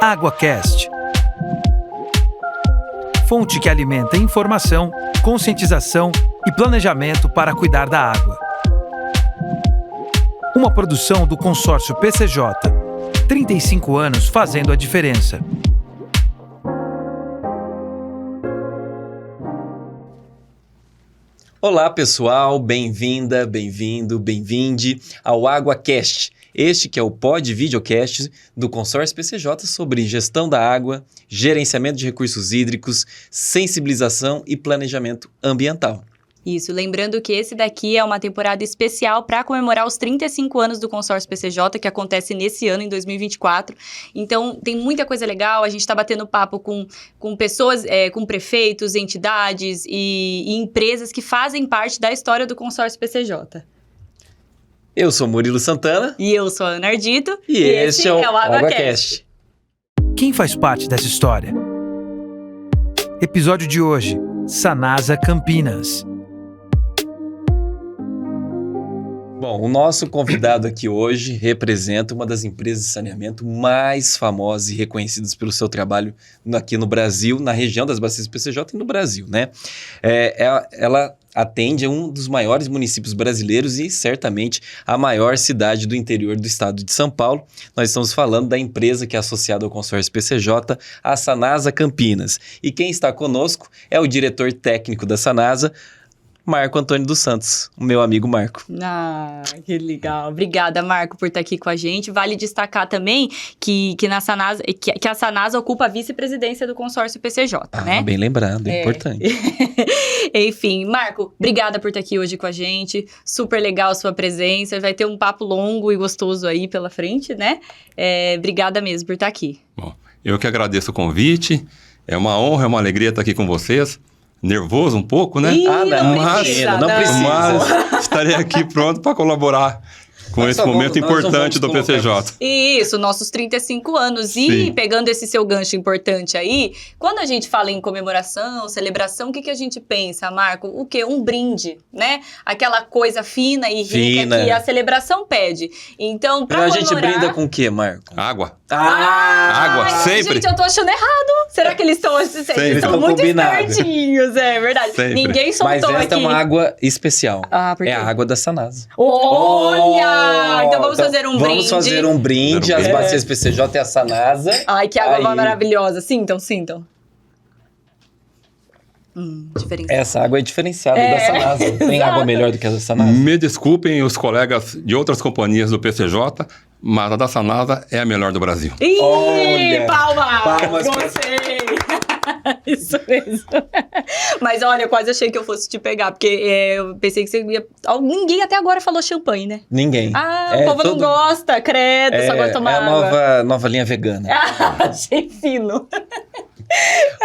AguaCast. Fonte que alimenta informação, conscientização e planejamento para cuidar da água. Uma produção do consórcio PCJ. 35 anos fazendo a diferença. Olá pessoal, bem-vinda, bem-vindo, bem-vinde ao AguaCast. Este que é o pod-videocast do consórcio PCJ sobre gestão da água, gerenciamento de recursos hídricos, sensibilização e planejamento ambiental. Isso, lembrando que esse daqui é uma temporada especial para comemorar os 35 anos do consórcio PCJ, que acontece nesse ano, em 2024. Então, tem muita coisa legal, a gente está batendo papo com pessoas, com prefeitos, entidades e empresas que fazem parte da história do consórcio PCJ. Eu sou Murilo Santana. E eu sou a Ana Ardito. E este é o AguaCast. Quem faz parte dessa história? Episódio de hoje, Sanasa Campinas. Bom, o nosso convidado aqui hoje representa uma das empresas de saneamento mais famosas e reconhecidas pelo seu trabalho aqui no Brasil, na região das bacias do PCJ e no Brasil, né? Ela atende a um dos maiores municípios brasileiros e certamente a maior cidade do interior do estado de São Paulo. Nós estamos falando da empresa que é associada ao consórcio PCJ, a Sanasa Campinas. E quem está conosco é o diretor técnico da Sanasa, Marco Antônio dos Santos, o meu amigo Marco. Ah, que legal. Obrigada, Marco, por estar aqui com a gente. Vale destacar também que a Sanasa ocupa a vice-presidência do consórcio PCJ, né? Bem lembrado, é importante. Enfim, Marco, obrigada por estar aqui hoje com a gente. Super legal a sua presença. Vai ter um papo longo e gostoso aí pela frente, né? Obrigada mesmo por estar aqui. Bom, eu que agradeço o convite. É uma honra, é uma alegria estar aqui com vocês. Nervoso um pouco, né? Não precisa. Mas estarei aqui pronto para colaborar com esse momento importante do PCJ. Isso, nossos 35 anos. E Sim. pegando esse seu gancho importante aí, quando a gente fala em comemoração, celebração, o que a gente pensa, Marco? O quê? Um brinde, né? Aquela coisa fina e rica que a celebração pede. Então, pra comemorar... A gente brinda com o quê, Marco? Água. Água, sempre. Gente, eu tô achando errado. Será que eles estão muito combinados. espertinhos? É verdade. Sempre. Ninguém soltou aqui. Mas esta é uma água especial. Por quê? É a água da Sanasa. Olha! Então vamos fazer um brinde. Vamos fazer um brinde. As bacias PCJ é a Sanasa. Ai, que água maravilhosa. Sintam. Diferenciada. Essa água é diferenciada da Sanasa. Tem água melhor do que a da Sanasa? Me desculpem os colegas de outras companhias do PCJ, mas a da Sanasa é a melhor do Brasil. Ih, Olha, palmas pra você. Isso mesmo. Mas olha, eu quase achei que eu fosse te pegar, porque eu pensei que você ia... Ninguém até agora falou champanhe, né? Ninguém. O povo não gosta, credo, só gosta de tomar água. É a nova linha vegana. Achei fino.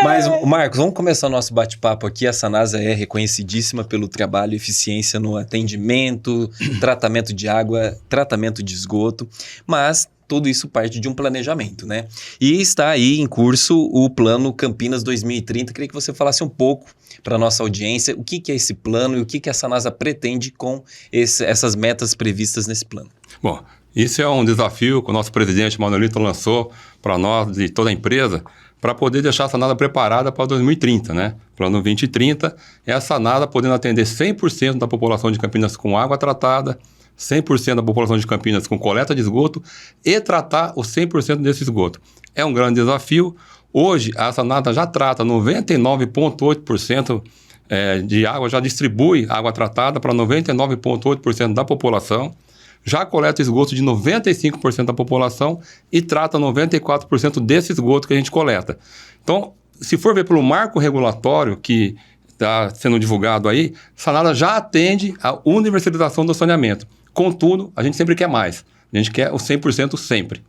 Mas, Marcos, vamos começar o nosso bate-papo aqui. A Sanasa é reconhecidíssima pelo trabalho e eficiência no atendimento, tratamento de água, tratamento de esgoto, mas tudo isso parte de um planejamento, né? E está aí em curso o Plano Campinas 2030. Queria que você falasse um pouco para a nossa audiência o que é esse plano e o que a Sanasa pretende com essas metas previstas nesse plano. Bom, isso é um desafio que o nosso presidente Manuelito lançou para nós e toda a empresa, para poder deixar a Sanasa preparada para 2030, né? Plano 2030 é a Sanasa podendo atender 100% da população de Campinas com água tratada, 100% da população de Campinas com coleta de esgoto e tratar os 100% desse esgoto. É um grande desafio. Hoje, a Sanasa já trata 99,8% de água, já distribui água tratada para 99,8% da população, já coleta esgoto de 95% da população e trata 94% desse esgoto que a gente coleta. Então, se for ver pelo marco regulatório que está sendo divulgado aí, Sanasa já atende a universalização do saneamento. Contudo, a gente sempre quer mais. A gente quer o 100% sempre.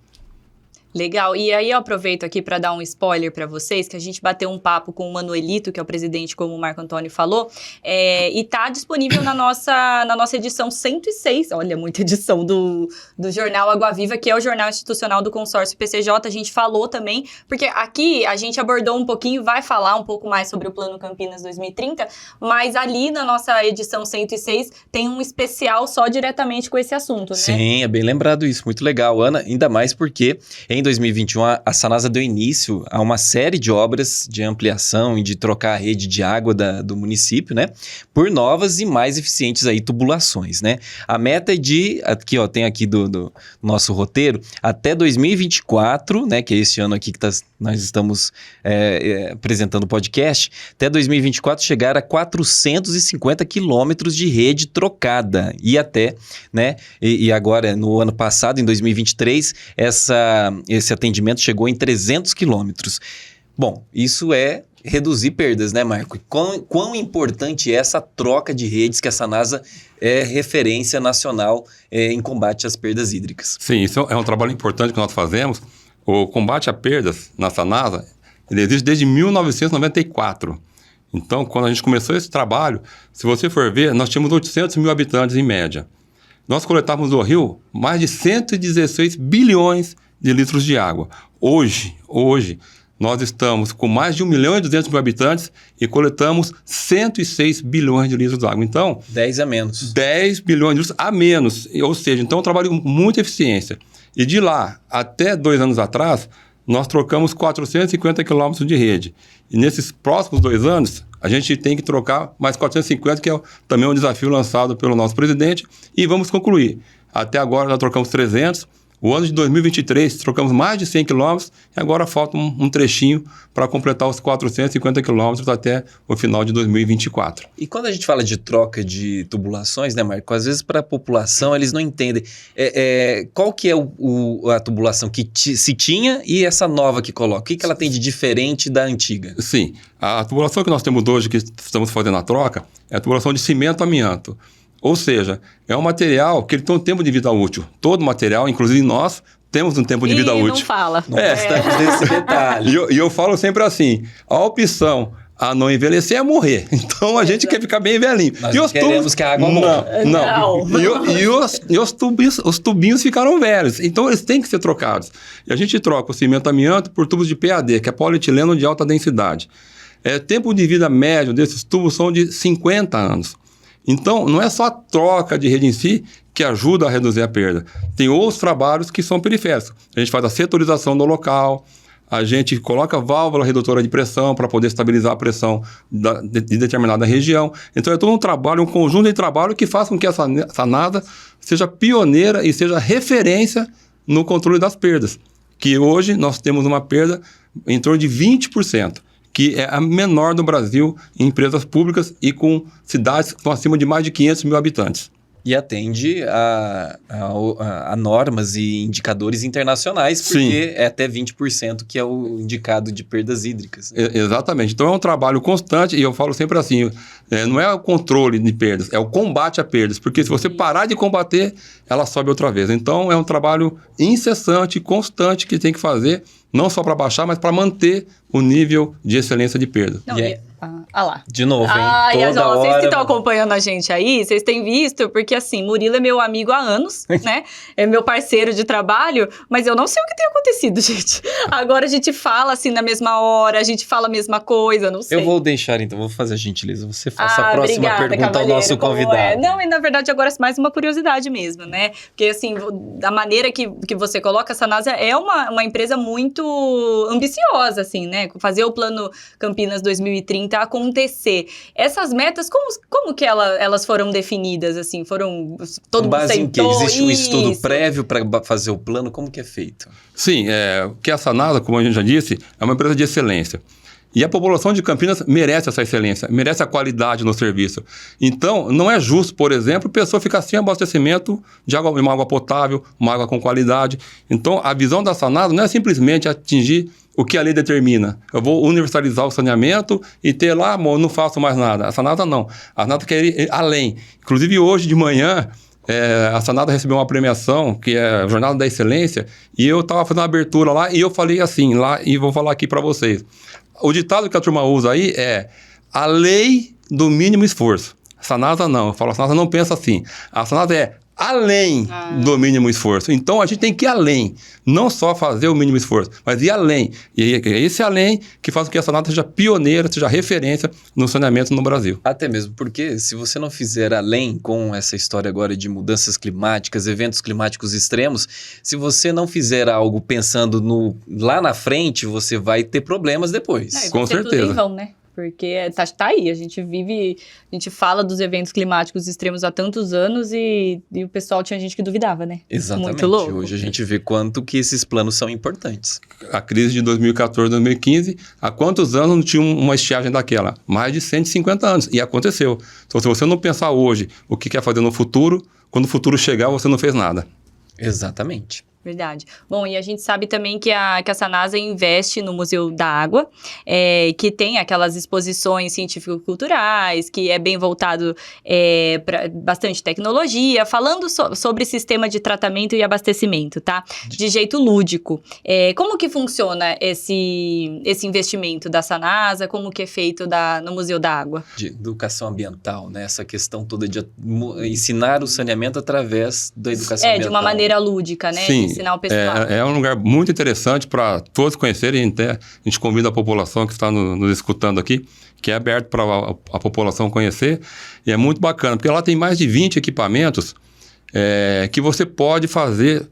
Legal. E aí eu aproveito aqui para dar um spoiler para vocês, que a gente bateu um papo com o Manuelito, que é o presidente, como o Marco Antônio falou, e tá disponível na nossa edição 106, olha, muita edição do jornal Água Viva, que é o jornal institucional do consórcio PCJ. A gente falou também, porque aqui a gente abordou um pouquinho, vai falar um pouco mais sobre o Plano Campinas 2030, mas ali na nossa edição 106 tem um especial só diretamente com esse assunto, né? Sim, é bem lembrado isso, muito legal, Ana, ainda mais porque em 2021 a Sanasa deu início a uma série de obras de ampliação e de trocar a rede de água do município, né, por novas e mais eficientes aí tubulações, né. A meta é de, aqui ó, tem aqui do nosso roteiro, até 2024, né, que é esse ano aqui que nós estamos apresentando o podcast, até 2024 chegar a 450 quilômetros de rede trocada e até, né, e agora no ano passado, em 2023, esse atendimento chegou em 300 quilômetros. Bom, isso é reduzir perdas, né, Marco? Quão importante é essa troca de redes que a Sanasa é referência nacional em combate às perdas hídricas? Sim, isso é um trabalho importante que nós fazemos. O combate a perdas na Sanasa, ele existe desde 1994. Então, quando a gente começou esse trabalho, se você for ver, nós tínhamos 800 mil habitantes em média. Nós coletávamos do rio mais de 116 bilhões de litros de água. Hoje, nós estamos com mais de 1 milhão e 200 mil habitantes e coletamos 106 bilhões de litros de água. Então... 10 a menos. 10 bilhões de litros a menos. Ou seja, então é um trabalho com muita eficiência. E de lá até 2 anos atrás, nós trocamos 450 quilômetros de rede. E nesses próximos 2 anos, a gente tem que trocar mais 450, que é também um desafio lançado pelo nosso presidente, e vamos concluir. Até agora, nós trocamos 300. O ano de 2023, trocamos mais de 100 quilômetros e agora falta um trechinho para completar os 450 quilômetros até o final de 2024. E quando a gente fala de troca de tubulações, né, Marco? Às vezes para a população eles não entendem. Qual que é a tubulação que se tinha e essa nova que coloca? O que ela tem de diferente da antiga? Sim, a tubulação que nós temos hoje, que estamos fazendo a troca, é a tubulação de cimento-amianto. Ou seja, é um material que ele tem um tempo de vida útil. Todo material, inclusive nós, temos um tempo de vida útil. Não fala. Não gostamos desse detalhe. E eu falo sempre assim, a opção a não envelhecer é morrer. Então a gente quer ficar bem velhinho. Nós não queremos que a água morra. Não. E os tubinhos ficaram velhos. Então eles têm que ser trocados. E a gente troca o cimento amianto por tubos de PAD, que é polietileno de alta densidade. Tempo de vida médio desses tubos são de 50 anos. Então, não é só a troca de rede em si que ajuda a reduzir a perda. Tem outros trabalhos que são periféricos. A gente faz a setorização no local, a gente coloca válvula redutora de pressão para poder estabilizar a pressão de determinada região. Então, é todo um trabalho, um conjunto de trabalho que faz com que a Sanasa seja pioneira e seja referência no controle das perdas. Que hoje nós temos uma perda em torno de 20%. Que é a menor do Brasil em empresas públicas e com cidades que estão acima de mais de 500 mil habitantes. E atende a normas e indicadores internacionais, porque Sim. é até 20% que é o indicado de perdas hídricas. Exatamente. Então é um trabalho constante e eu falo sempre assim, não é o controle de perdas, é o combate a perdas, porque se você parar de combater, ela sobe outra vez. Então é um trabalho incessante, constante que tem que fazer, não só para baixar, mas para manter o nível de excelência de perda. Não, lá. De novo, hein? Toda hora... Vocês que estão acompanhando a gente aí, vocês têm visto, porque assim, Murilo é meu amigo há anos, né? É meu parceiro de trabalho, mas eu não sei o que tem acontecido, gente. Agora a gente fala assim na mesma hora, a gente fala a mesma coisa, não sei. Eu vou deixar, então, vou fazer a gentileza. Você faça a próxima pergunta ao nosso convidado. Não, e na verdade agora é mais uma curiosidade mesmo, né? Porque assim, da maneira que você coloca, a Sanasa é uma empresa muito ambiciosa, assim, né? Fazer o Plano Campinas 2030 acontecer. Essas metas, como que elas foram definidas, assim? Foram... Todo mundo base em que? Existe um estudo Isso. prévio para fazer o plano? Como que é feito? Sim, que a Sanasa, como a gente já disse, é uma empresa de excelência. E a população de Campinas merece essa excelência, merece a qualidade no serviço. Então, não é justo, por exemplo, a pessoa ficar sem abastecimento de uma água potável, uma água com qualidade. Então, a visão da Sanasa não é simplesmente atingir o que a lei determina. Eu vou universalizar o saneamento e ter lá, não faço mais nada. A Sanasa não. A Sanasa quer ir além. Inclusive, hoje de manhã, a Sanasa recebeu uma premiação, que é a Jornada da Excelência, e eu estava fazendo uma abertura lá, e eu falei assim, lá, e vou falar aqui para vocês. O ditado que a turma usa aí é a lei do mínimo esforço. A Sanasa não, eu falo, a Sanasa não pensa assim. A Sanasa é além do mínimo esforço. Então, a gente tem que ir além. Não só fazer o mínimo esforço, mas ir além. E é esse além que faz com que a Sanasa seja pioneira, seja referência no saneamento no Brasil. Até mesmo porque, se você não fizer além com essa história agora de mudanças climáticas, eventos climáticos extremos, se você não fizer algo pensando lá na frente, você vai ter problemas depois. Com certeza. Tudo em vão, né? Porque tá aí, a gente fala dos eventos climáticos extremos há tantos anos e o pessoal tinha gente que duvidava, né? Exatamente. Muito louco. Hoje a gente vê quanto que esses planos são importantes. A crise de 2014, 2015, há quantos anos não tinha uma estiagem daquela? Mais de 150 anos. E aconteceu. Então, se você não pensar hoje o que quer fazer no futuro, quando o futuro chegar, você não fez nada. Exatamente. Verdade. Bom, e a gente sabe também que a Sanasa investe no Museu da Água, que tem aquelas exposições científico-culturais, que é bem voltado para bastante tecnologia, falando sobre sistema de tratamento e abastecimento, tá? De jeito lúdico. Como que funciona esse investimento da Sanasa? Como que é feito no Museu da Água? De educação ambiental, né? Essa questão toda de ensinar o saneamento através da educação ambiental. De uma maneira lúdica, né? Sim. Ensinar o pessoal. É um lugar muito interessante para todos conhecerem. Até a gente convida a população que está nos escutando aqui, que é aberto para a população conhecer. E é muito bacana, porque lá tem mais de 20 equipamentos que você pode fazer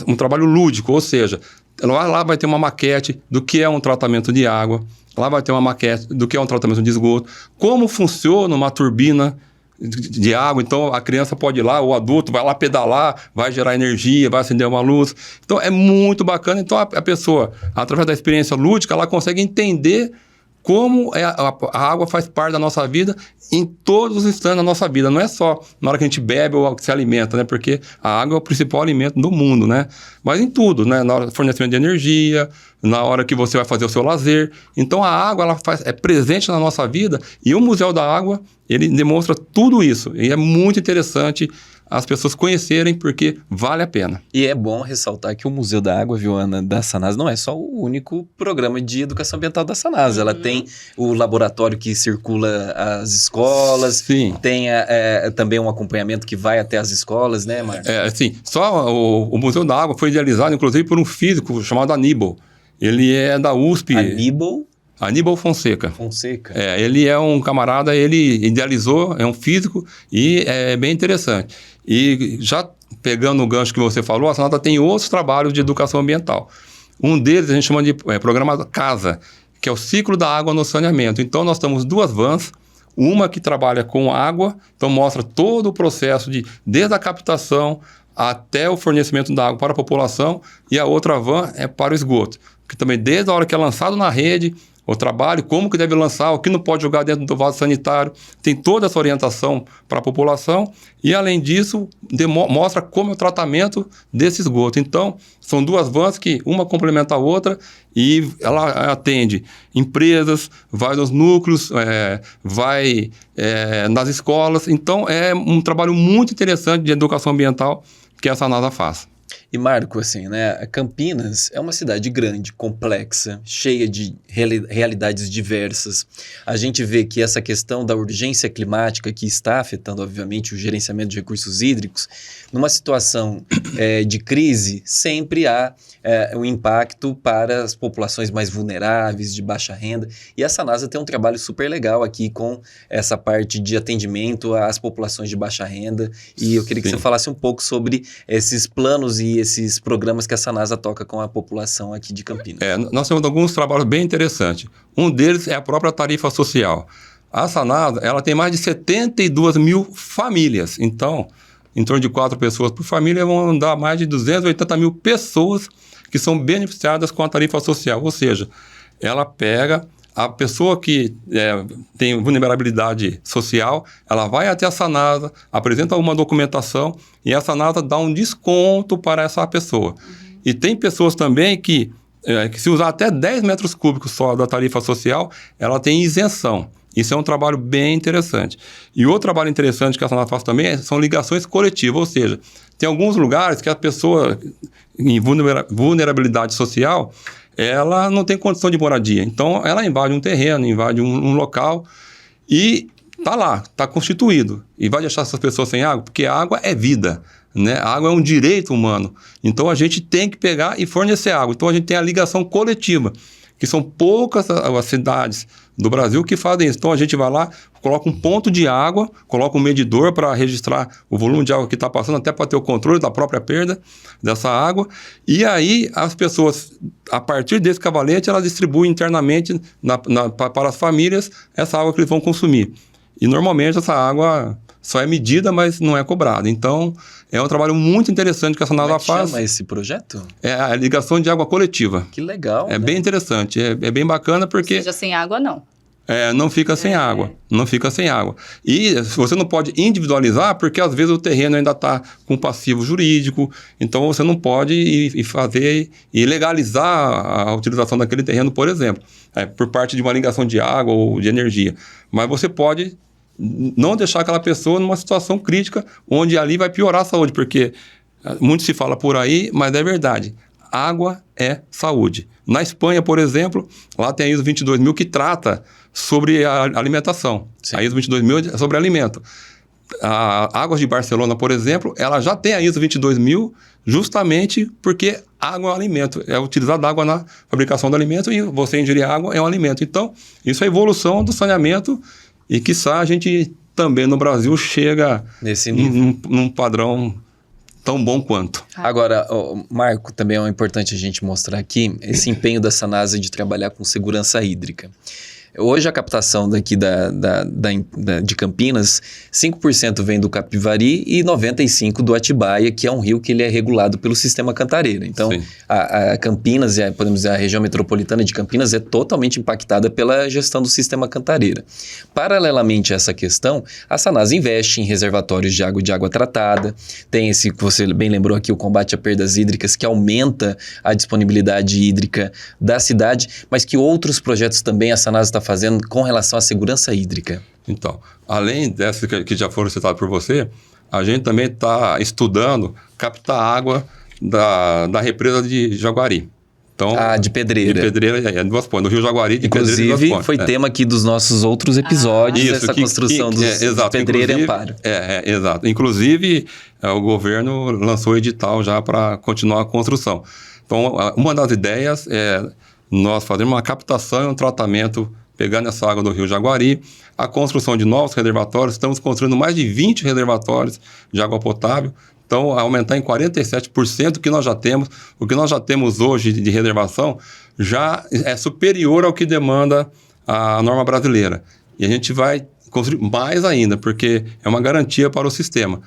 um trabalho lúdico, ou seja, lá vai ter uma maquete do que é um tratamento de água, lá vai ter uma maquete do que é um tratamento de esgoto, como funciona uma turbina de água. Então a criança pode ir lá, o adulto vai lá pedalar, vai gerar energia, vai acender uma luz. Então é muito bacana. Então a pessoa, através da experiência lúdica, ela consegue entender como a água faz parte da nossa vida em todos os instantes da nossa vida. Não é só na hora que a gente bebe ou se alimenta, né? Porque a água é o principal alimento do mundo, né? Mas em tudo, né? Na hora do fornecimento de energia, na hora que você vai fazer o seu lazer. Então a água é presente na nossa vida, e o Museu da Água, ele demonstra tudo isso. E é muito interessante as pessoas conhecerem, porque vale a pena. E é bom ressaltar que o Museu da Água, viu, Ana, da Sanasa, não é só o único programa de educação ambiental da Sanasa. Ela tem o laboratório que circula as escolas. Sim. Tem também um acompanhamento que vai até as escolas, né, Marcos? Sim. Só o Museu da Água foi idealizado, inclusive, por um físico chamado Aníbal. Ele é da USP. Aníbal Fonseca. Ele é um camarada, ele idealizou, é um físico e é bem interessante. E já pegando o gancho que você falou, a Sanasa tem outros trabalhos de educação ambiental. Um deles a gente chama de programa CASA, que é o ciclo da água no saneamento. Então nós temos duas vans, uma que trabalha com água, então mostra todo o processo desde a captação até o fornecimento da água para a população, e a outra van é para o esgoto, que também desde a hora que é lançado na rede, o trabalho, como que deve lançar, o que não pode jogar dentro do vaso sanitário, tem toda essa orientação para a população, e além disso, mostra como é o tratamento desse esgoto. Então, são duas vans que uma complementa a outra, e ela atende empresas, vai nos núcleos, vai nas escolas. Então, é um trabalho muito interessante de educação ambiental que a Sanasa faz. E Marco, assim, né, Campinas é uma cidade grande, complexa, cheia de realidades diversas. A gente vê que essa questão da urgência climática, que está afetando, obviamente, o gerenciamento de recursos hídricos, numa situação de crise, sempre há um impacto para as populações mais vulneráveis, de baixa renda. E a Sanasa tem um trabalho super legal aqui com essa parte de atendimento às populações de baixa renda. E eu queria que você falasse um pouco sobre esses planos e esses programas que a Sanasa toca com a população aqui de Campinas. Nós temos alguns trabalhos bem interessantes. Um deles é a própria tarifa social. A Sanasa, ela tem mais de 72 mil famílias. Então, em torno de 4 pessoas por família, vão dar mais de 280 mil pessoas que são beneficiadas com a tarifa social. Ou seja, ela pega a pessoa que tem vulnerabilidade social, ela vai até a Sanasa, apresenta uma documentação e a Sanasa dá um desconto para essa pessoa. E tem pessoas também que se usar até 10 metros cúbicos só da tarifa social, ela tem isenção. Isso é um trabalho bem interessante. E outro trabalho interessante que a Sanasa faz também são ligações coletivas, ou seja, tem alguns lugares que a pessoa em vulnerabilidade social, ela não tem condição de moradia. Então, ela invade um terreno, invade um local e está lá, está constituído. E vai deixar essas pessoas sem água? Porque a água é vida, né? A água é um direito humano. Então, a gente tem que pegar e fornecer água. Então, a gente tem a ligação coletiva, que são poucas as cidades do Brasil que fazem isso. Então, a gente vai lá, coloca um ponto de água, coloca um medidor para registrar o volume de água que está passando, até para ter o controle da própria perda dessa água. E aí, as pessoas, a partir desse cavalete, elas distribuem internamente para as famílias essa água que eles vão consumir. E, normalmente, essa água só é medida, mas não é cobrada. Então, é um trabalho muito interessante que a Sanasa faz. Como chama esse projeto? É a ligação de água coletiva. Que legal, É né? bem interessante, é bem bacana porque... Ou seja, sem água, não. não fica sem água, não fica sem água. E você não pode individualizar porque às vezes o terreno ainda está com passivo jurídico, então você não pode ir fazer e legalizar a utilização daquele terreno, por exemplo, por parte de uma ligação de água ou de energia. Mas você pode não deixar aquela pessoa numa situação crítica onde ali vai piorar a saúde, porque muito se fala por aí, mas é verdade. Água é saúde. Na Espanha, por exemplo, lá tem a ISO 22000 que trata sobre a alimentação. Sim. A ISO 22000 é sobre alimento. A Águas de Barcelona, por exemplo, ela já tem a ISO 22000 justamente porque água é um alimento. É utilizada água na fabricação do alimento e você ingerir água é um alimento. Então, isso é a evolução do saneamento e, quiçá, a gente também no Brasil chega Nesse nível. num padrão tão bom quanto. Agora, Marco, também é importante a gente mostrar aqui esse empenho da Sanasa de trabalhar com segurança hídrica. Hoje a captação daqui de Campinas, 5% vem do Capivari e 95% do Atibaia, que é um rio que ele é regulado pelo sistema Cantareira. Então, a Campinas, podemos dizer, a região metropolitana de Campinas é totalmente impactada pela gestão do sistema Cantareira. Paralelamente a essa questão, a Sanasa investe em reservatórios de água tratada, tem esse que você bem lembrou aqui, o combate a perdas hídricas, que aumenta a disponibilidade hídrica da cidade, mas que outros projetos também a Sanasa está fazendo com relação à segurança hídrica? Então, além dessas que já foram citadas por você, a gente também está estudando captar água da represa de Jaguari. Então, de Pedreira. De Pedreira, Duas Pontes, do Rio Jaguari, de Pedreira e Duas Inclusive, Pontes. foi tema aqui dos nossos outros episódios, essa construção de Pedreira e Amparo. Exato. Inclusive, o governo lançou edital já para continuar a construção. Então, uma das ideias é nós fazermos uma captação e um tratamento pegando essa água do Rio Jaguari, a construção de novos reservatórios, estamos construindo mais de 20 reservatórios de água potável, então aumentar em 47% o que nós já temos. O que nós já temos hoje de reservação já é superior ao que demanda a norma brasileira. E a gente vai construir mais ainda, porque é uma garantia para o sistema.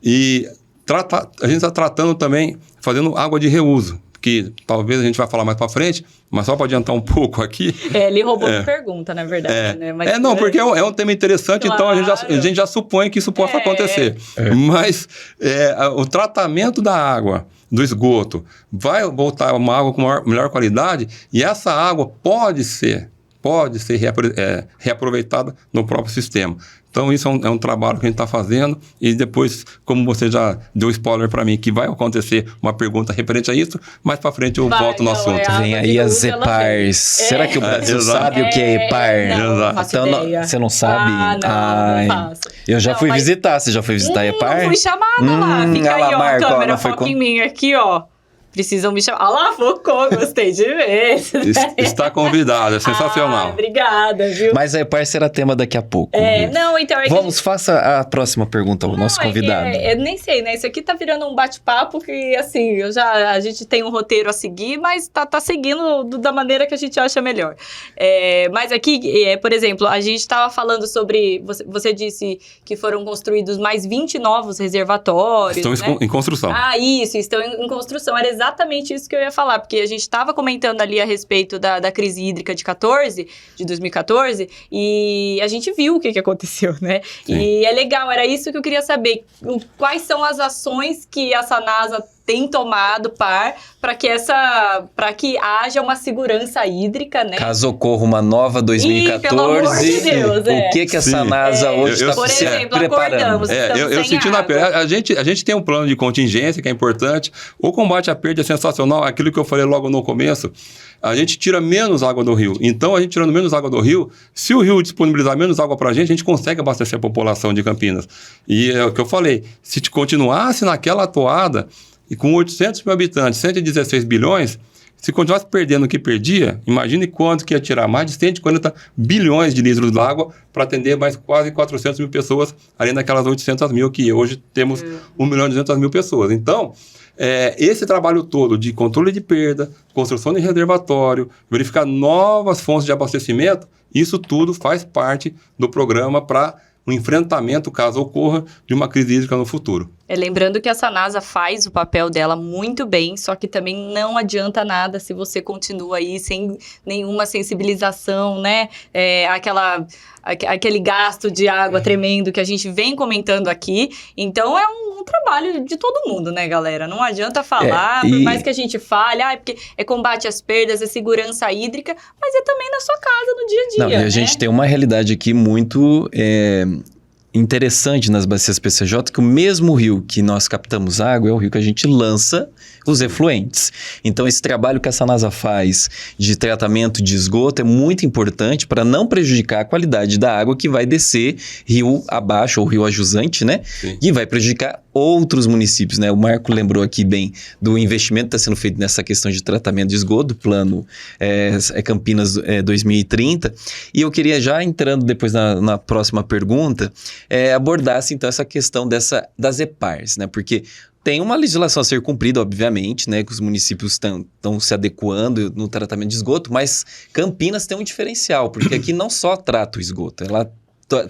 E a gente está tratando também, fazendo água de reuso, que talvez a gente vai falar mais para frente, mas só para adiantar um pouco aqui... Ele roubou a pergunta, na verdade, né? Mas, porque é um tema interessante, claro. Então a gente já supõe que isso possa acontecer. Mas o tratamento da água, do esgoto, vai voltar uma água com melhor qualidade e essa água pode ser reaproveitada no próprio sistema. Então, isso é um trabalho que a gente está fazendo e depois, como você já deu spoiler para mim, que vai acontecer uma pergunta referente a isso, mais para frente eu volto no assunto. Vem aí as EPARs. Será que o Brasil sabe o que é EPAR? Não faço ideia. Você não sabe? Não faço. Eu já fui visitar. Você já foi visitar a EPAR? Não fui chamada lá. Fica aí, Marco, a câmera, foca em mim aqui, ó. Precisam me chamar. Lá, focou, gostei de ver. Está convidado, é sensacional. Obrigada, viu? Mas a EPAR será tema daqui a pouco. Faça a próxima pergunta ao nosso convidado. Eu nem sei, né? Isso aqui tá virando um bate-papo que, assim, a gente tem um roteiro a seguir, mas tá seguindo da maneira que a gente acha melhor. Mas aqui, por exemplo, a gente tava falando sobre... Você disse que foram construídos mais 20 novos reservatórios, Estão em construção. Isso, estão em construção. Era exatamente isso que eu ia falar, porque a gente estava comentando ali a respeito da crise hídrica de 2014, e a gente viu o que aconteceu, né? Sim. E é legal, era isso que eu queria saber. Quais são as ações que a Sanasa tem tomado para que haja uma segurança hídrica, né? Caso ocorra uma nova 2014, pelo amor de Deus, o que a Sanasa hoje está Por exemplo, preparando? acordamos, estamos eu sem senti na água. pele. A gente tem um plano de contingência que é importante. O combate à perda é sensacional. Aquilo que eu falei logo no começo, a gente tira menos água do rio. Então, a gente tirando menos água do rio, se o rio disponibilizar menos água para a gente consegue abastecer a população de Campinas. E é o que eu falei, se continuasse naquela toada, e com 800 mil habitantes, 116 bilhões, se continuasse perdendo o que perdia, imagine quanto que ia tirar mais de 140 bilhões de litros d'água para atender mais quase 400 mil pessoas, além daquelas 800 mil que hoje temos 1.200.000 pessoas. Então, esse trabalho todo de controle de perda, construção de reservatório, verificar novas fontes de abastecimento, isso tudo faz parte do programa para o enfrentamento, caso ocorra, de uma crise hídrica no futuro. Lembrando que a Sanasa faz o papel dela muito bem, só que também não adianta nada se você continua aí sem nenhuma sensibilização, né? Aquele gasto de água tremendo que a gente vem comentando aqui. Então, é um trabalho de todo mundo, né, galera? Não adianta falar, por mais que a gente fale, porque é combate às perdas, é segurança hídrica, mas é também na sua casa, no dia a dia, Não, e a gente tem uma realidade aqui muito interessante nas bacias PCJ, que o mesmo rio que nós captamos água é o rio que a gente lança os efluentes. Então, esse trabalho que a Sanasa faz de tratamento de esgoto é muito importante para não prejudicar a qualidade da água que vai descer rio abaixo, ou rio ajusante, né? Sim. E vai prejudicar outros municípios, né? O Marco lembrou aqui bem do investimento que está sendo feito nessa questão de tratamento de esgoto, do plano Campinas 2030. E eu queria, já entrando depois na próxima pergunta, abordasse então essa questão das EPARs, né? Porque tem uma legislação a ser cumprida, obviamente, né? Que os municípios estão se adequando no tratamento de esgoto, mas Campinas tem um diferencial, porque aqui não só trata o esgoto, ela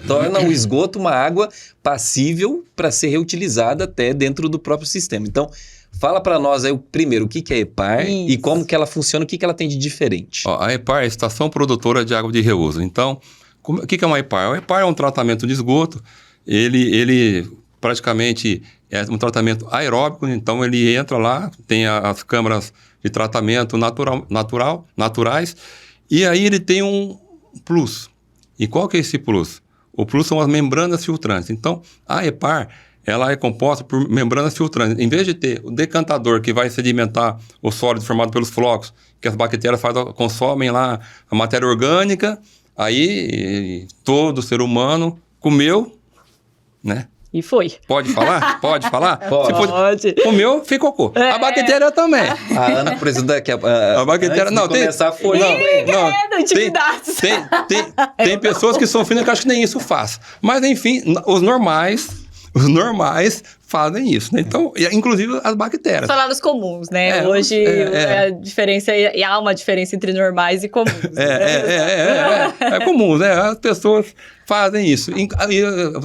torna o esgoto uma água passível para ser reutilizada até dentro do próprio sistema. Então, fala para nós aí, primeiro, o que é EPAR e como que ela funciona, o que ela tem de diferente. A EPAR é a Estação Produtora de Água de Reuso. Então, o que é uma EPAR? A EPAR é um tratamento de esgoto, ele praticamente é um tratamento aeróbico, então ele entra lá, tem as câmaras de tratamento naturais, e aí ele tem um plus. E qual que é esse plus? O plus são as membranas filtrantes. Então, a EPAR, ela é composta por membranas filtrantes. Em vez de ter o decantador que vai sedimentar o sólido formado pelos flocos, que as bactérias consomem lá a matéria orgânica, aí todo ser humano comeu, né? E foi. Pode falar? Pode falar? Pode. Comeu, fez cocô. A bactéria também. A Ana, por exemplo, a bactéria... Não, tem... Intimidades. Tem pessoas que são finas que acham que nem isso faz. Mas, enfim, os normais fazem isso, né? Então, inclusive as bactérias. Falar dos comuns, né? Hoje a diferença, e há uma diferença entre normais e comuns. É comum, né? As pessoas fazem isso. E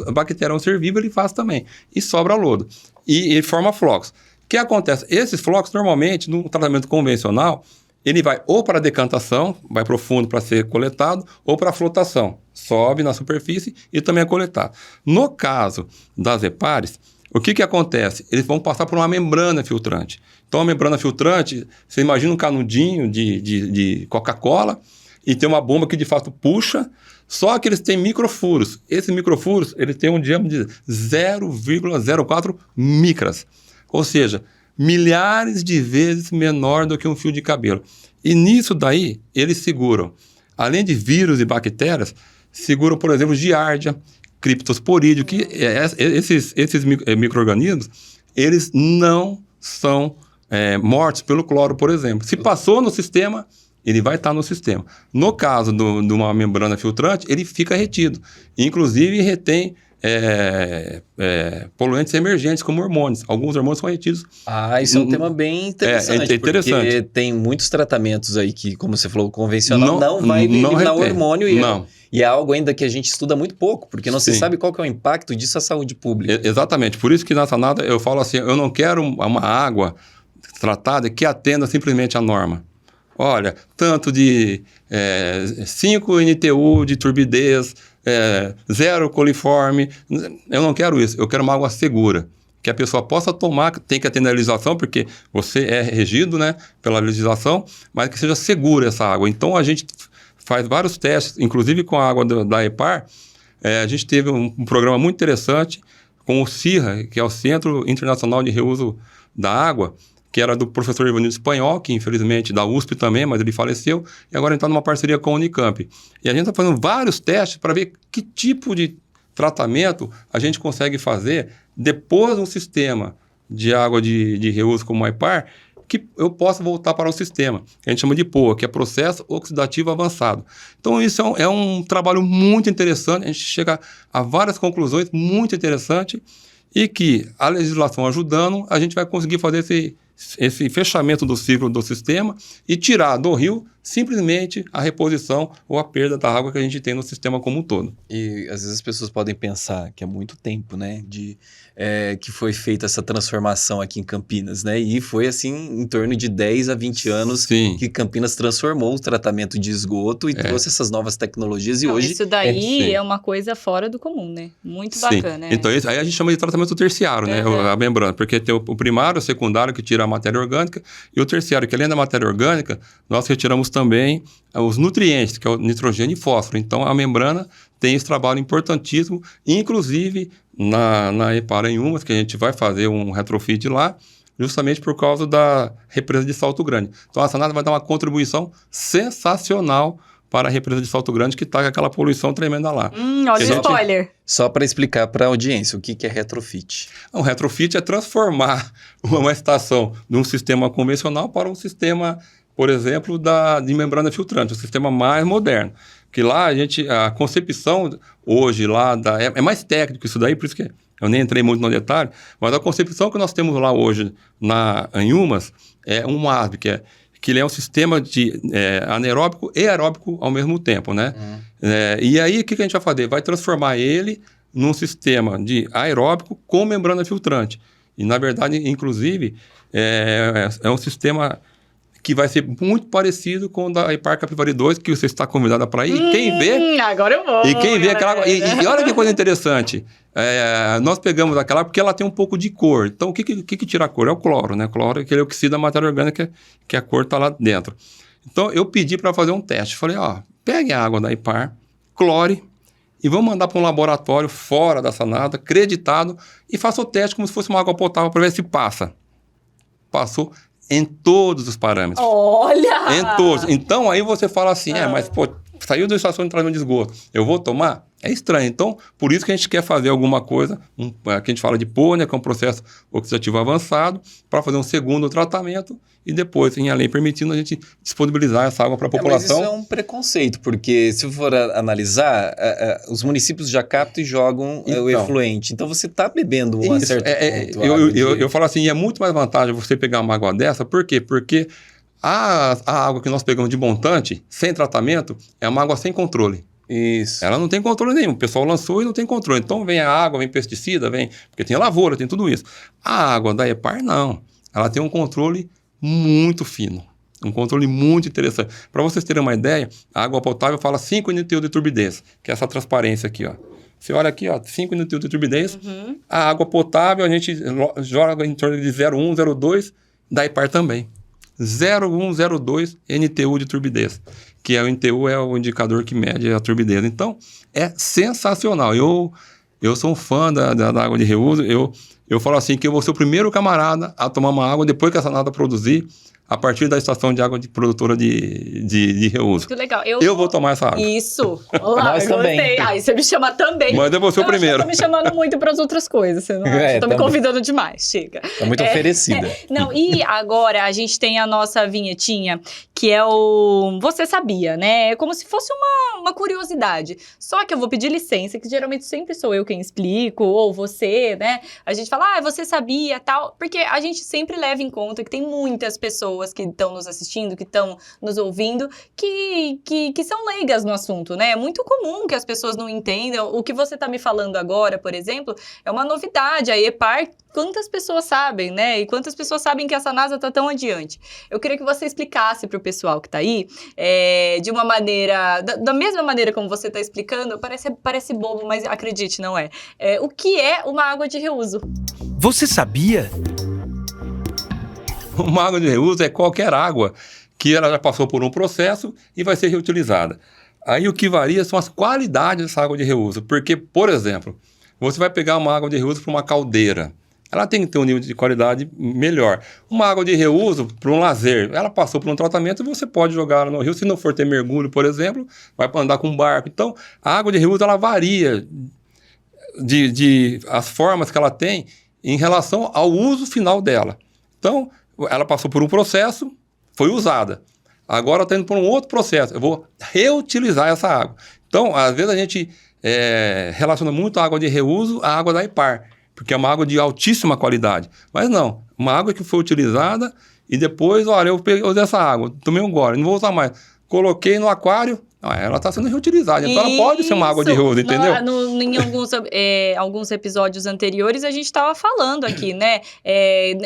a bactéria é um ser vivo, ele faz também. E sobra lodo. E forma flocos. O que acontece? Esses flocos, normalmente, no tratamento convencional, ele vai ou para a decantação, vai para o fundo para ser coletado, ou para a flotação. Sobe na superfície e também é coletado. No caso das EPARs, o que acontece? Eles vão passar por uma membrana filtrante. Então, a membrana filtrante, você imagina um canudinho de Coca-Cola e tem uma bomba que, de fato, puxa, só que eles têm microfuros. Esses microfuros, eles têm um diâmetro de 0,04 micras. Ou seja, milhares de vezes menor do que um fio de cabelo. E nisso daí, eles seguram, além de vírus e bactérias, seguram, por exemplo, giardia, criptosporídeo, que esses micro-organismos, eles não são mortos pelo cloro, por exemplo. Se passou no sistema, ele vai estar no sistema. No caso de uma membrana filtrante, ele fica retido. Inclusive, retém poluentes emergentes, como hormônios. Alguns hormônios são retidos. Isso é um tema bem interessante. Interessante. Porque tem muitos tratamentos aí que, como você falou, convencional não vai eliminar o hormônio e é algo ainda que a gente estuda muito pouco, porque não se sabe qual que é o impacto disso à saúde pública. Exatamente. Por isso que na Sanada eu falo assim, eu não quero uma água tratada que atenda simplesmente a norma. Olha, tanto de 5 NTU de turbidez, 0 coliforme, eu não quero isso, eu quero uma água segura. que a pessoa possa tomar, tem que atender a legislação, porque você é regido, né, pela legislação, mas que seja segura essa água. Então, a gente faz vários testes, inclusive com a água da EPAR. A gente teve um programa muito interessante com o CIRRA, que é o Centro Internacional de Reuso da Água, que era do professor Ivanildo Espanhol, que infelizmente da USP também, mas ele faleceu, e agora ele está numa parceria com a Unicamp. E a gente está fazendo vários testes para ver que tipo de tratamento a gente consegue fazer depois de um sistema de água de reuso como a EPAR, que eu possa voltar para o sistema. A gente chama de POA, que é Processo Oxidativo Avançado. Então, isso é um trabalho muito interessante, a gente chega a várias conclusões muito interessantes e que a legislação ajudando, a gente vai conseguir fazer esse fechamento do ciclo do sistema e tirar do rio simplesmente a reposição ou a perda da água que a gente tem no sistema como um todo. E às vezes as pessoas podem pensar que é muito tempo, né, que foi feita essa transformação aqui em Campinas, né, e foi assim em torno de 10 a 20 anos Sim. que Campinas transformou o tratamento de esgoto e trouxe essas novas tecnologias e hoje... Isso daí é uma coisa fora do comum, né? Muito bacana. Então, aí a gente chama de tratamento terciário, né, a membrana, porque tem o primário, o secundário, que tira a matéria orgânica, e o terciário, que além da matéria orgânica, nós retiramos também os nutrientes, que é o nitrogênio e fósforo. Então, a membrana tem esse trabalho importantíssimo, inclusive na EPAR em Umas, que a gente vai fazer um retrofit lá, justamente por causa da represa de Salto Grande. Então, a Sanada vai dar uma contribuição sensacional para a represa de Salto Grande, que está com aquela poluição tremenda lá. Olha o spoiler. Só para explicar para a audiência, o que é retrofit? O retrofit é transformar uma estação de um sistema convencional para um sistema, por exemplo, de membrana filtrante, um sistema mais moderno. Que lá a concepção hoje lá é mais técnico isso daí, por isso que eu nem entrei muito no detalhe, mas a concepção que nós temos lá hoje em Umas é um ASB, que ele é um sistema de anaeróbico e aeróbico ao mesmo tempo, né? E aí, o que a gente vai fazer? Vai transformar ele num sistema de aeróbico com membrana filtrante. E, na verdade, inclusive, é um sistema que vai ser muito parecido com o da EPAR Capivari 2, que você está convidada para ir. E quem vê... Agora eu vou. E quem vê aquela água... E olha que coisa interessante. Nós pegamos aquela porque ela tem um pouco de cor. Então, o que tira a cor? É o cloro, né? O cloro é que ele oxida a matéria orgânica, que a cor está lá dentro. Então, eu pedi para fazer um teste. Falei, pegue a água da EPAR, clore, e vamos mandar para um laboratório fora da Sanada, acreditado, e faça o teste como se fosse uma água potável para ver se passa. Passou em todos os parâmetros. Olha! Em todos. Então, aí você fala assim, mas, pô, saiu da estação de tratamento de esgoto, eu vou tomar? É estranho. Então, por isso que a gente quer fazer alguma coisa, que a gente fala de POA, né, que é um processo oxidativo avançado, para fazer um segundo tratamento e depois, em a lei permitindo, a gente disponibilizar essa água para a população. Mas isso é um preconceito, porque se for analisar, os municípios já captam e jogam o efluente. Então, você está bebendo um certo ponto. Eu falo assim, é muito mais vantagem você pegar uma água dessa. Por quê? Porque a água que nós pegamos de montante, sem tratamento, é uma água sem controle. Isso. Ela não tem controle nenhum. O pessoal lançou e não tem controle. Então, vem a água, vem pesticida, porque tem lavoura, tem tudo isso. A água da EPAR, não. Ela tem um controle muito fino. Um controle muito interessante. Para vocês terem uma ideia, a água potável fala 5 NTU de turbidez, que é essa transparência aqui, ó. Você olha aqui, ó, 5 NTU de turbidez. A água potável, a gente joga em torno de 0,1, 0,2, da EPAR também. 0,102 NTU de turbidez, que o NTU é o indicador que mede a turbidez. Então, é sensacional. Eu sou um fã da água de reuso. Eu falo assim que eu vou ser o primeiro camarada a tomar uma água depois que a Sanada produzir, a partir da estação de água produtora de reuso. Muito legal. Eu vou tomar essa água. Isso. Olá, nós também. Aí você me chama também. Mas eu vou ser o primeiro. Você tá me chamando muito para as outras coisas. Você não acha? Tô me convidando demais. Chega. Tá muito oferecida. Não, e agora a gente tem a nossa vinhetinha, que é o Você Sabia, né? É como se fosse uma curiosidade. Só que eu vou pedir licença, que geralmente sempre sou eu quem explico, ou você, né? A gente fala, você sabia, tal. Porque a gente sempre leva em conta que tem muitas pessoas pessoas que estão nos assistindo, que estão nos ouvindo, que são leigas no assunto, né? É muito comum que as pessoas não entendam. O que você está me falando agora, por exemplo, é uma novidade. A EPAR, quantas pessoas sabem, né? E quantas pessoas sabem que a Sanasa está tão adiante? Eu queria que você explicasse para o pessoal que está aí, de uma maneira, da mesma maneira como você está explicando, parece bobo, mas acredite, não é. O que é uma água de reuso? Você sabia? Uma água de reuso é qualquer água que ela já passou por um processo e vai ser reutilizada. Aí o que varia são as qualidades dessa água de reuso. Porque, por exemplo, você vai pegar uma água de reuso para uma caldeira. Ela tem que ter um nível de qualidade melhor. Uma água de reuso para um lazer, ela passou por um tratamento e você pode jogar ela no rio. Se não for ter mergulho, por exemplo, vai para andar com um barco. Então, a água de reuso ela varia de as formas que ela tem em relação ao uso final dela. Então, ela passou por um processo, foi usada. Agora está indo por um outro processo. Eu vou reutilizar essa água. Então, às vezes a gente relaciona muito a água de reuso à água da EPAR, porque é uma água de altíssima qualidade. Mas não, uma água que foi utilizada e depois, olha, eu usei essa água, tomei um gole, não vou usar mais. Coloquei no aquário, ela está sendo reutilizada. Então ela pode ser uma água de reuso, entendeu? Em alguns episódios anteriores a gente estava falando aqui, né?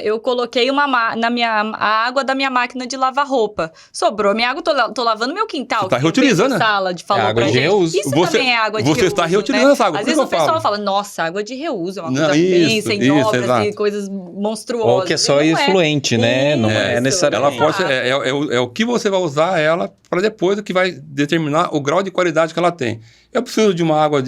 Eu coloquei a água da minha máquina de lavar roupa. Sobrou minha água, tô lavando meu quintal. Você está reutilizando, né? Água de reuso. Isso também é água de reuso. Você está reutilizando, né? essa água. Às vezes o pessoal fala, nossa, água de reuso é uma coisa bem sem obras e coisas monstruosas. Ou que é só efluente, né? Não é necessariamente. Ela pode ser, o que você vai usar ela para depois o que vai determinar o grau de qualidade que ela tem. Eu preciso de uma água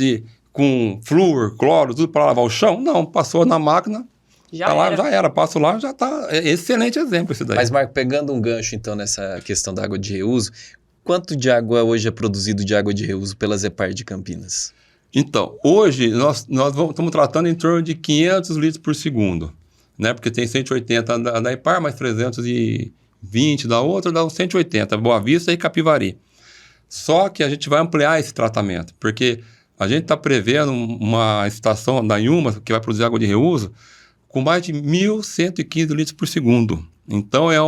com flúor, cloro, tudo para lavar o chão? Não, passou na máquina, já era. Passo lá, já está. Excelente exemplo esse daí. Mas, Marco, pegando um gancho, então, nessa questão da água de reuso, quanto de água hoje é produzido de água de reuso pelas EPAR de Campinas? Então, hoje nós estamos tratando em torno de 500 litros por segundo, né? Porque tem 180 da EPAR, mais 320 da outra, dá uns 180, Boa Vista e Capivari. Só que a gente vai ampliar esse tratamento, porque a gente está prevendo uma estação da Inhumas que vai produzir água de reuso com mais de 1.115 litros por segundo. Então, é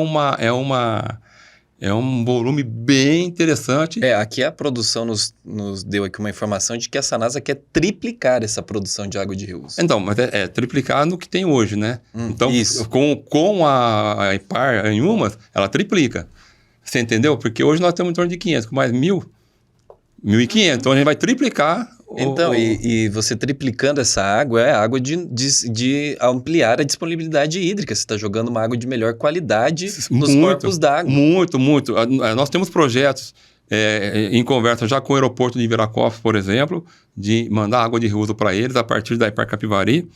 um volume bem interessante. Aqui a produção nos deu aqui uma informação de que a Sanasa quer triplicar essa produção de água de reuso. Então, mas triplicar no que tem hoje, né? Então, isso. com a EPAR, a Inhumas, ela triplica. Você entendeu? Porque hoje nós temos em torno de 500, com mais 1.500. Então, a gente vai triplicar. Então, e você triplicando essa água, é água de ampliar a disponibilidade hídrica. Você está jogando uma água de melhor qualidade nos corpos d'água. Muito. Nós temos projetos em conversa já com o aeroporto de Viracopos, por exemplo, de mandar água de reuso para eles a partir da EPAR Capivari.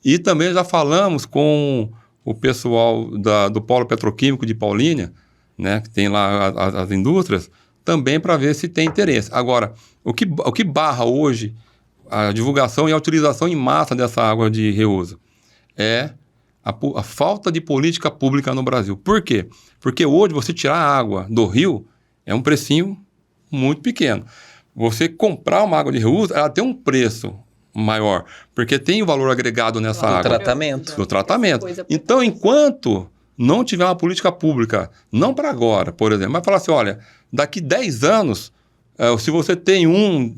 E também já falamos com o pessoal do Polo Petroquímico de Paulínia, né, que tem lá as indústrias, também para ver se tem interesse. Agora, o que barra hoje a divulgação e a utilização em massa dessa água de reuso é a falta de política pública no Brasil. Por quê? Porque hoje você tirar a água do rio é um precinho muito pequeno. Você comprar uma água de reuso, ela tem um preço maior, porque tem o valor agregado nessa água. Do tratamento. Então, enquanto não tiver uma política pública, não para agora, por exemplo, mas falar assim, olha, daqui 10 anos, se você tem 1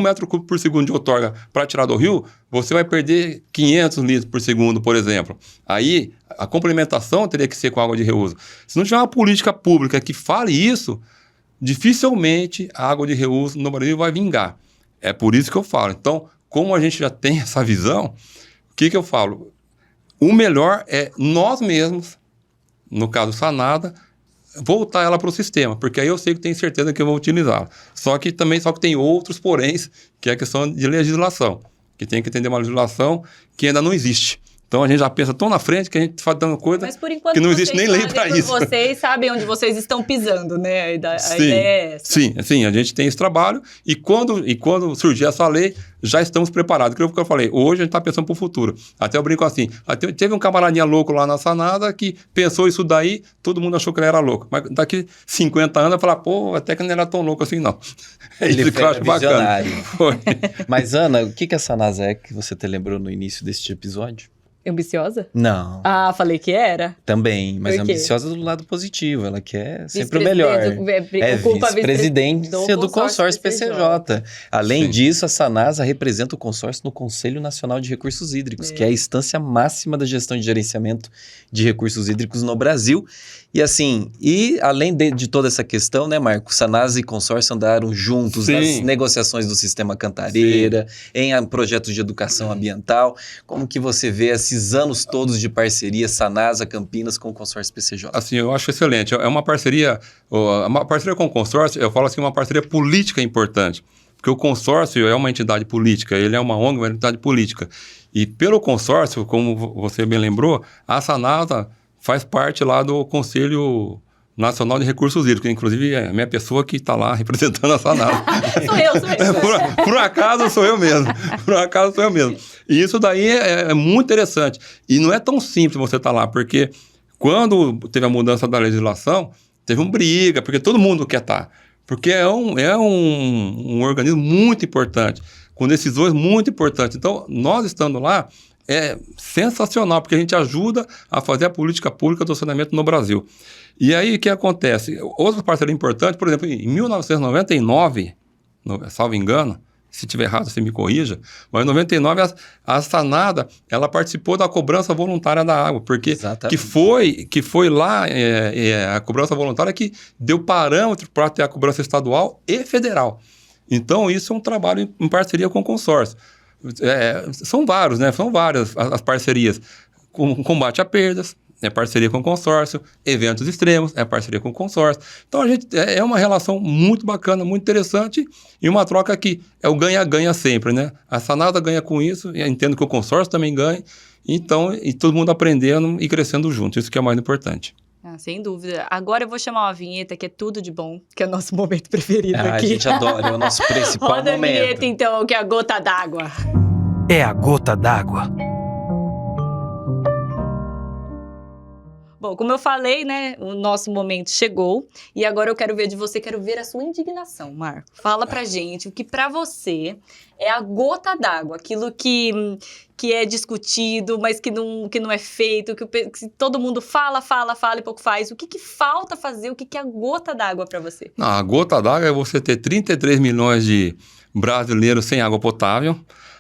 metro cúbico por segundo de outorga para tirar do rio, você vai perder 500 litros por segundo, por exemplo. Aí, a complementação teria que ser com água de reuso. Se não tiver uma política pública que fale isso, dificilmente a água de reuso no Brasil vai vingar. É por isso que eu falo. Então, como a gente já tem essa visão, o que eu falo? O melhor é nós mesmos, no caso Sanada, voltar ela para o sistema, porque aí eu sei que tenho certeza que eu vou utilizá-la. Só que tem outros poréns, que é a questão de legislação, que tem que entender uma legislação que ainda não existe. Então, a gente já pensa tão na frente que a gente está dando coisa que não existe nem lei para isso. Mas vocês sabem onde vocês estão pisando, né? A ideia é essa. Sim, a gente tem esse trabalho e quando surgir essa lei, já estamos preparados. Aquilo que eu falei, hoje a gente está pensando para o futuro. Até eu brinco assim, teve um camaradinha louco lá na Sanada que pensou isso daí, todo mundo achou que ele era louco. Mas daqui 50 anos, eu falar, até que não era tão louco assim, não. Ele foi visionário. Mas, Ana, o que a Sanasa é que você te lembrou no início deste episódio? Ambiciosa? Não, Ah, falei que era. também, mas Por quê? ambiciosa do lado positivo, ela quer sempre o melhor. Ocupa a Vice-presidência do consórcio PCJ. Além Sim. disso, a Sanasa representa o consórcio no Conselho Nacional de Recursos Hídricos, que é a instância máxima da gestão e gerenciamento de recursos hídricos no Brasil. E assim, além de toda essa questão, né, Marco? Sanasa e consórcio andaram juntos Sim. nas negociações do Sistema Cantareira, em projetos de educação ambiental. Como que você vê esses anos todos de parceria Sanasa Campinas com o consórcio PCJ? Assim, eu acho excelente. É uma parceria com o consórcio, eu falo assim, uma parceria política importante. Porque o consórcio é uma entidade política, ele é uma ONG, uma entidade política. E pelo consórcio, como você bem lembrou, a Sanasa faz parte lá do Conselho Nacional de Recursos Hídricos, inclusive é a minha pessoa que está lá representando a Sanasa. Sou eu. Por acaso sou eu mesmo. Por acaso sou eu mesmo. E isso daí é muito interessante. E não é tão simples você estar lá, porque quando teve a mudança da legislação, teve uma briga, porque todo mundo quer estar. Porque é um organismo muito importante, com decisões muito importantes. Então, nós estando lá, é sensacional, porque a gente ajuda a fazer a política pública do saneamento no Brasil. E aí, o que acontece? Outra parceria importante, por exemplo, em 1999, salvo engano, se estiver errado, você me corrija, mas em 99, a Sanada, ela participou da cobrança voluntária da água, porque que foi lá a cobrança voluntária que deu parâmetro para ter a cobrança estadual e federal. Então, isso é um trabalho em parceria com o consórcio. São vários, né? São várias as parcerias. Combate a perdas, é parceria com o consórcio. Eventos extremos, é parceria com o consórcio. Então, a gente é uma relação muito bacana, muito interessante e uma troca que é o ganha-ganha sempre, né? A Sanada ganha com isso, e eu entendo que o consórcio também ganha. Então, e todo mundo aprendendo e crescendo junto. Isso que é o mais importante. Sem dúvida. Agora eu vou chamar uma vinheta que é tudo de bom, que é o nosso momento preferido aqui. A gente adora, é o nosso principal Roda momento. a vinheta, então, que é a gota d'água. É a gota d'água. Bom, como eu falei, né, o nosso momento chegou e agora eu quero ver de você, quero ver a sua indignação, Marco. Fala pra gente o que pra você é a gota d'água, aquilo que é discutido, mas que não é feito, que todo mundo fala e pouco faz. O que falta fazer, o que é a gota d'água pra você? Não, a gota d'água é você ter 33 milhões de brasileiros sem água potável,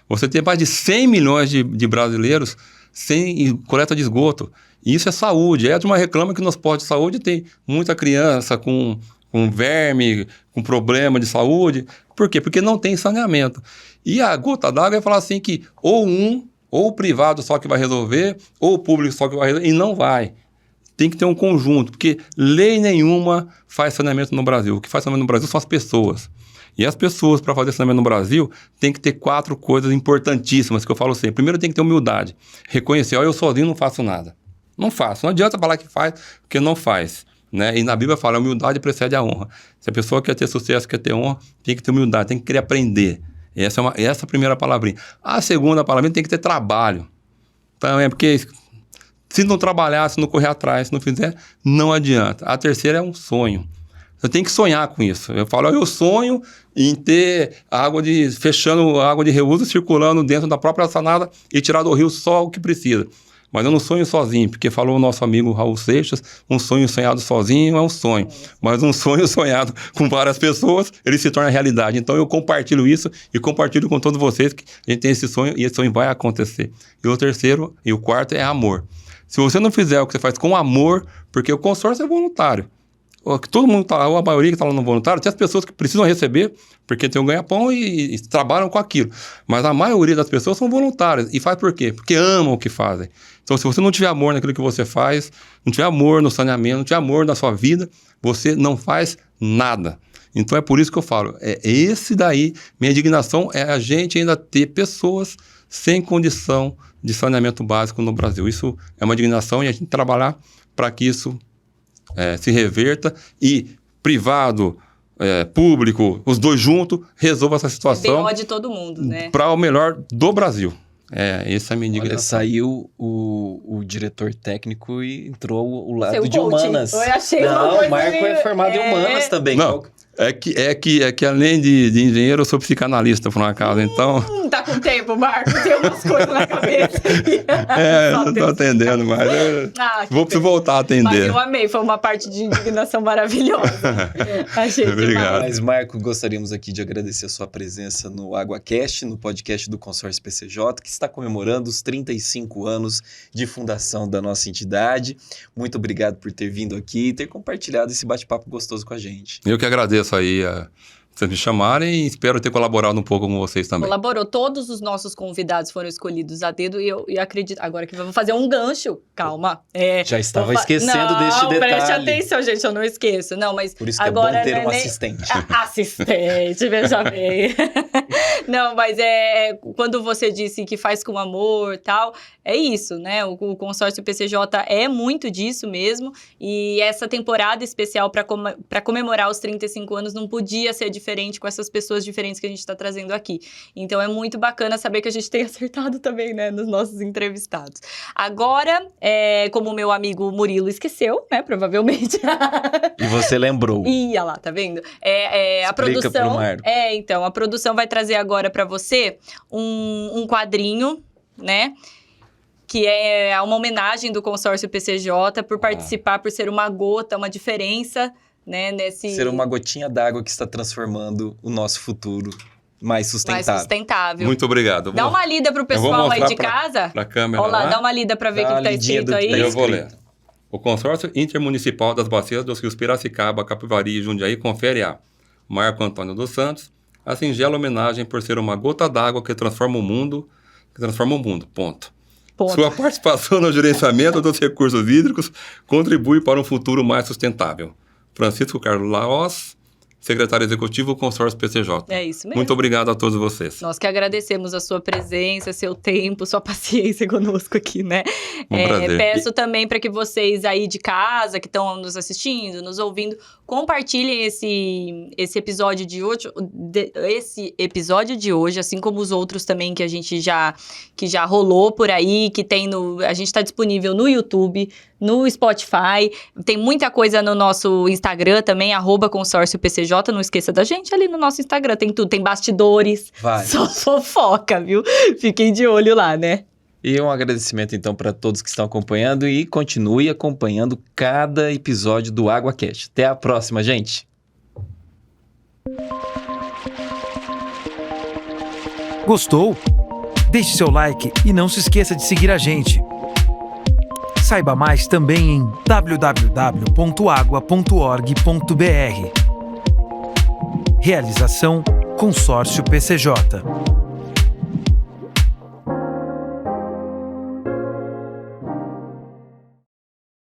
você ter mais de 100 milhões de brasileiros sem coleta de esgoto. E isso é saúde. A Edma reclama que nos postos de saúde tem muita criança com verme, com problema de saúde. Por quê? Porque não tem saneamento. E a gota d'água é falar assim que ou o privado só que vai resolver, ou o público só que vai resolver, e não vai. Tem que ter um conjunto, porque lei nenhuma faz saneamento no Brasil. O que faz saneamento no Brasil são as pessoas. E as pessoas, para fazer saneamento no Brasil, tem que ter 4 coisas importantíssimas, que eu falo sempre. Primeiro, tem que ter humildade. Reconhecer, eu sozinho não faço nada. Não faço. Não adianta falar que faz, porque não faz. Né? E na Bíblia fala, a humildade precede a honra. Se a pessoa quer ter sucesso, quer ter honra, tem que ter humildade, tem que querer aprender. Essa é a primeira palavrinha. A segunda palavrinha tem que ter trabalho. Também, porque se não trabalhar, se não correr atrás, se não fizer, não adianta. A terceira é um sonho. Você tem que sonhar com isso. Eu falo, eu sonho em ter fechando a água de reuso, circulando dentro da própria Sanada e tirar do rio só o que precisa. Mas eu não sonho sozinho, porque falou o nosso amigo Raul Seixas, um sonho sonhado sozinho é um sonho. Mas um sonho sonhado com várias pessoas, ele se torna realidade. Então eu compartilho isso e compartilho com todos vocês que a gente tem esse sonho e esse sonho vai acontecer. E o terceiro e o quarto é amor. Se você não fizer o que você faz com amor, porque o consórcio é voluntário. Todo mundo a maioria que está lá no voluntário, tem as pessoas que precisam receber, porque tem um ganha-pão e trabalham com aquilo. Mas a maioria das pessoas são voluntárias. E faz por quê? Porque amam o que fazem. Então, se você não tiver amor naquilo que você faz, não tiver amor no saneamento, não tiver amor na sua vida, você não faz nada. Então, é por isso que eu falo, esse daí, minha indignação é a gente ainda ter pessoas sem condição de saneamento básico no Brasil. Isso é uma indignação e a gente trabalhar para que isso se reverta e privado, público, os dois juntos, resolva essa situação. BO de todo mundo, né? Para o melhor do Brasil. Essa é a minha indignação. Olha, saiu o diretor técnico e entrou o lado Seu de coaching. humanas. Eu achei não, o Marco é formado em humanas também. Não, É que além de engenheiro, eu sou psicanalista, por um acaso, então... Tá com tempo, Marco? Tem umas coisas na cabeça. Não tô atendendo, mas preciso voltar a atender. Mas eu amei, foi uma parte de indignação maravilhosa. Achei Obrigado. Mas, Marco, gostaríamos aqui de agradecer a sua presença no AguaCast, no podcast do Consórcio PCJ, que está comemorando os 35 anos de fundação da nossa entidade. Muito obrigado por ter vindo aqui e ter compartilhado esse bate-papo gostoso com a gente. Eu que agradeço aí vocês me chamarem e espero ter colaborado um pouco com vocês também. Colaborou. Todos os nossos convidados foram escolhidos a dedo e eu acredito... Agora que vamos fazer um gancho. Calma. Já estava esquecendo deste detalhe. Preste atenção, gente. Eu não esqueço. Não, mas por isso que agora é bom ter um assistente. Assistente, veja bem. Não, mas quando você disse que faz com amor e tal, é isso, né? O consórcio PCJ é muito disso mesmo. E essa temporada especial para comemorar os 35 anos não podia ser diferente com essas pessoas diferentes que a gente está trazendo aqui. Então, é muito bacana saber que a gente tem acertado também, né, nos nossos entrevistados. Agora, como o meu amigo Murilo esqueceu, né, provavelmente. E você lembrou. Ia lá, tá vendo? A produção... pro Marco. Então, a produção vai trazer agora para você um quadrinho, né, que é uma homenagem do consórcio PCJ por participar, por ser uma gota, uma diferença, né, ser uma gotinha d'água que está transformando o nosso futuro mais sustentável. Muito obrigado. Dá uma lida pro pessoal aí de casa. Pra câmera Olha lá, dá uma lida para ver o que está escrito aí. Eu vou ler. O Consórcio Intermunicipal das Bacias dos Rios Piracicaba, Capivari e Jundiaí confere a Marco Antônio dos Santos a singela homenagem por ser uma gota d'água que transforma o mundo, ponto. Sua participação no gerenciamento dos recursos hídricos contribui para um futuro mais sustentável. Francisco Carlos Laos, secretário executivo do Consórcio PCJ. É isso mesmo. Muito obrigado a todos vocês. Nós que agradecemos a sua presença, seu tempo, sua paciência conosco aqui, né? Prazer. Peço também para que vocês aí de casa, que estão nos assistindo, nos ouvindo, compartilhem esse episódio de hoje, assim como os outros também que a gente que já rolou por aí, que tem a gente está disponível no YouTube, no Spotify, tem muita coisa no nosso Instagram também, @consórciopcj, não esqueça da gente ali no nosso Instagram, tem tudo, tem bastidores, só fofoca, viu? Fiquem de olho lá, né? E um agradecimento, então, para todos que estão acompanhando e continue acompanhando cada episódio do AguaCast. Até a próxima, gente! Gostou? Deixe seu like e não se esqueça de seguir a gente. Saiba mais também em www.agua.org.br. Realização Consórcio PCJ.